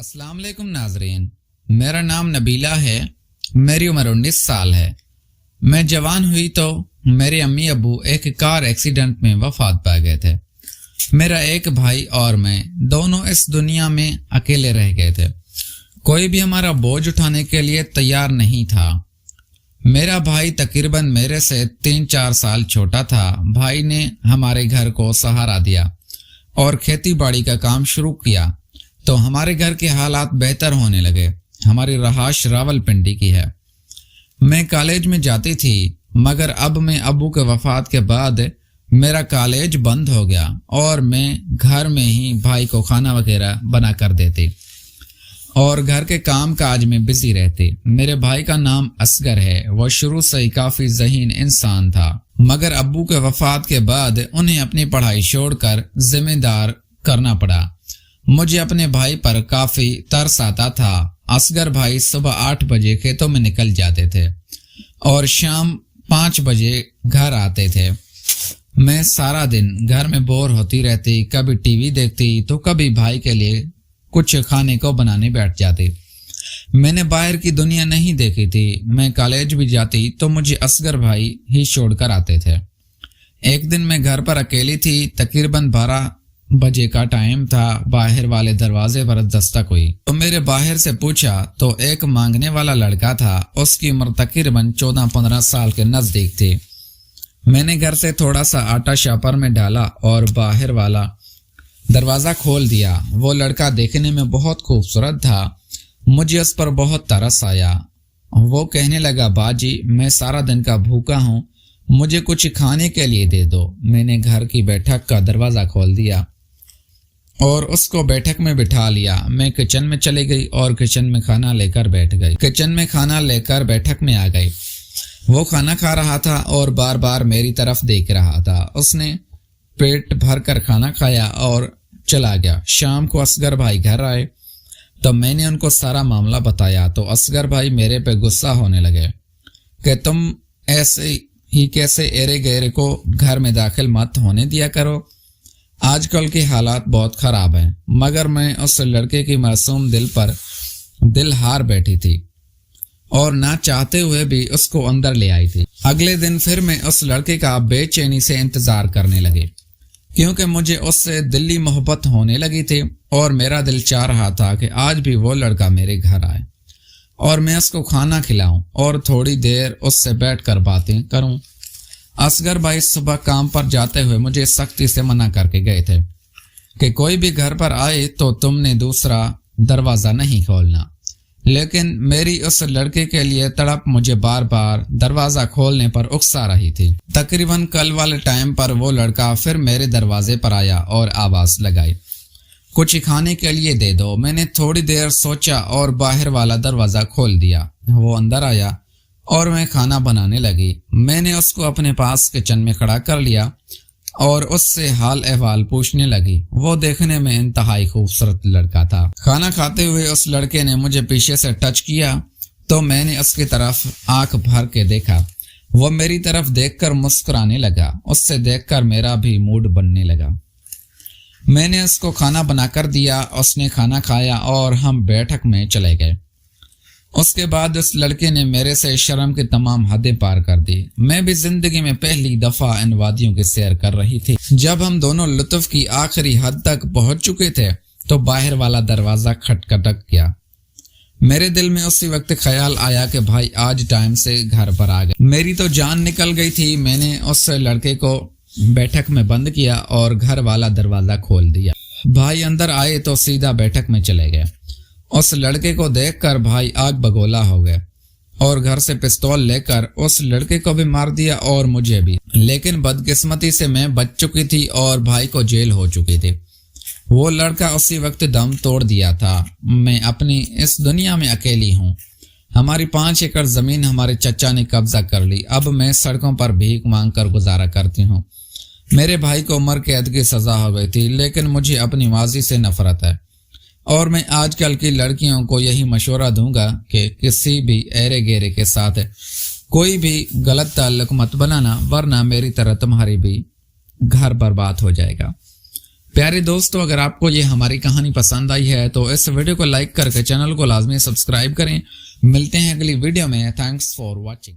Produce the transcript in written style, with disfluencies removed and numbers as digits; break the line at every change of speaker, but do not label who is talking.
السلام علیکم ناظرین، میرا نام نبیلہ ہے۔ میری عمر 19 سال ہے۔ میں جوان ہوئی تو میرے امی ابو ایک کار ایکسیڈنٹ میں وفات پا گئے تھے۔ میرا ایک بھائی اور میں دونوں اس دنیا میں اکیلے رہ گئے تھے۔ کوئی بھی ہمارا بوجھ اٹھانے کے لیے تیار نہیں تھا۔ میرا بھائی تقریباً میرے سے 3-4 سال چھوٹا تھا۔ بھائی نے ہمارے گھر کو سہارا دیا اور کھیتی باڑی کا کام شروع کیا تو ہمارے گھر کے حالات بہتر ہونے لگے۔ ہماری رہائش راولپنڈی کی ہے۔ میں کالج میں جاتی تھی، مگر اب میں ابو کے وفات کے بعد میرا کالج بند ہو گیا اور میں گھر میں ہی بھائی کو کھانا وغیرہ بنا کر دیتی اور گھر کے کام کاج میں بزی رہتی۔ میرے بھائی کا نام اصغر ہے۔ وہ شروع سے ہی کافی ذہین انسان تھا، مگر ابو کے وفات کے بعد انہیں اپنی پڑھائی چھوڑ کر ذمہ دار کرنا پڑا۔ مجھے اپنے بھائی پر کافی ترس آتا تھا۔ اصغر بھائی صبح 8 بجے کھیتوں میں نکل جاتے تھے اور شام 5 بجے گھر آتے تھے۔ میں سارا دن گھر میں بور ہوتی رہتی، کبھی ٹی وی دیکھتی تو کبھی بھائی کے لیے کچھ کھانے کو بنانے بیٹھ جاتی۔ میں نے باہر کی دنیا نہیں دیکھی تھی۔ میں کالج بھی جاتی تو مجھے اصغر بھائی ہی چھوڑ کر آتے تھے۔ ایک دن میں گھر پر اکیلی تھی، تقریباً 12 بجے کا ٹائم تھا۔ باہر والے دروازے پر دستک ہوئی تو میرے باہر سے پوچھا تو ایک مانگنے والا لڑکا تھا۔ اس کی عمر تقریباً 14-15 سال کے نزدیک تھی۔ میں نے گھر سے تھوڑا سا آٹا شاپر میں ڈالا اور باہر والا دروازہ کھول دیا۔ وہ لڑکا دیکھنے میں بہت خوبصورت تھا۔ مجھے اس پر بہت ترس آیا۔ وہ کہنے لگا، باجی میں سارا دن کا بھوکا ہوں، مجھے کچھ کھانے کے لیے دے دو۔ میں نے گھر کی بیٹھک کا دروازہ کھول دیا اور اس کو بیٹھک میں بٹھا لیا۔ میں کچن میں چلی گئی اور کچن میں کھانا لے کر بیٹھ گئی۔ کچن میں کھانا لے کر بیٹھک میں آ گئی۔ وہ کھانا کھا رہا تھا اور بار بار میری طرف دیکھ رہا تھا۔ اس نے پیٹ بھر کر کھانا کھایا اور چلا گیا۔ شام کو اصغر بھائی گھر آئے تو میں نے ان کو سارا معاملہ بتایا تو اصغر بھائی میرے پہ غصہ ہونے لگے کہ تم ایسے ہی کیسے ایرے گیرے کو گھر میں داخل مت ہونے دیا کرو، آج کل کے حالات بہت خراب ہیں۔ مگر میں اس لڑکے کی معصوم دل پر دل ہار بیٹھی تھی اور نہ چاہتے ہوئے بھی اس کو اندر لے آئی تھی۔ اگلے دن پھر میں اس لڑکے کا بے چینی سے انتظار کرنے لگی، کیونکہ مجھے اس سے دلی محبت ہونے لگی تھی اور میرا دل چاہ رہا تھا کہ آج بھی وہ لڑکا میرے گھر آئے اور میں اس کو کھانا کھلاؤں اور تھوڑی دیر اس سے بیٹھ کر باتیں کروں۔ اصغر بھائی صبح کام پر جاتے ہوئے مجھے سختی سے منع کر کے گئے تھے کہ کوئی بھی گھر پر آئے تو تم نے دوسرا دروازہ نہیں کھولنا، لیکن میری اس لڑکے کے لیے تڑپ مجھے بار بار دروازہ کھولنے پر اکسا رہی تھی۔ تقریباً کل والے ٹائم پر وہ لڑکا پھر میرے دروازے پر آیا اور آواز لگائی، کچھ کھانے کے لیے دے دو۔ میں نے تھوڑی دیر سوچا اور باہر والا دروازہ کھول دیا۔ وہ اندر آیا اور میں کھانا بنانے لگی۔ میں نے اس کو اپنے پاس کچن میں کھڑا کر لیا اور اس سے حال احوال پوچھنے لگی۔ وہ دیکھنے میں انتہائی خوبصورت لڑکا تھا۔ کھانا کھاتے ہوئے اس لڑکے نے مجھے پیچھے سے ٹچ کیا تو میں نے اس کی طرف آنکھ بھر کے دیکھا۔ وہ میری طرف دیکھ کر مسکرانے لگا۔ اس سے دیکھ کر میرا بھی موڈ بننے لگا۔ میں نے اس کو کھانا بنا کر دیا۔ اس نے کھانا کھایا اور ہم بیٹھک میں چلے گئے۔ اس کے بعد اس لڑکے نے میرے سے شرم کی تمام حدیں پار کر دی۔ میں بھی زندگی میں پہلی دفعہ ان وادیوں کی سیر کر رہی تھی۔ جب ہم دونوں لطف کی آخری حد تک پہنچ چکے تھے تو باہر والا دروازہ کھٹکھٹک گیا۔ میرے دل میں اسی وقت خیال آیا کہ بھائی آج ٹائم سے گھر پر آ گئے۔ میری تو جان نکل گئی تھی۔ میں نے اس لڑکے کو بیٹھک میں بند کیا اور گھر والا دروازہ کھول دیا۔ بھائی اندر آئے تو سیدھا بیٹھک میں چلے گئے۔ اس لڑکے کو دیکھ کر بھائی آگ بگولا ہو گئے اور گھر سے پستول لے کر اس لڑکے کو بھی مار دیا اور مجھے بھی، لیکن بدقسمتی سے میں بچ چکی تھی اور بھائی کو جیل ہو چکی تھی۔ وہ لڑکا اسی وقت دم توڑ دیا تھا۔ میں اپنی اس دنیا میں اکیلی ہوں۔ ہماری 5 ایکڑ زمین ہمارے چچا نے قبضہ کر لی۔ اب میں سڑکوں پر بھیک مانگ کر گزارا کرتی ہوں۔ میرے بھائی کو عمر قید کی سزا ہو گئی تھی، لیکن مجھے اپنی ماضی سے نفرت ہے اور میں آج کل کی لڑکیوں کو یہی مشورہ دوں گا کہ کسی بھی ایرے گیرے کے ساتھ کوئی بھی غلط تعلق مت بنانا، ورنہ میری طرح تمہاری بھی گھر برباد ہو جائے گا۔ پیارے دوستو، اگر آپ کو یہ ہماری کہانی پسند آئی ہے تو اس ویڈیو کو لائک کر کے چینل کو لازمی سبسکرائب کریں۔ ملتے ہیں اگلی ویڈیو میں۔ Thanks for watching.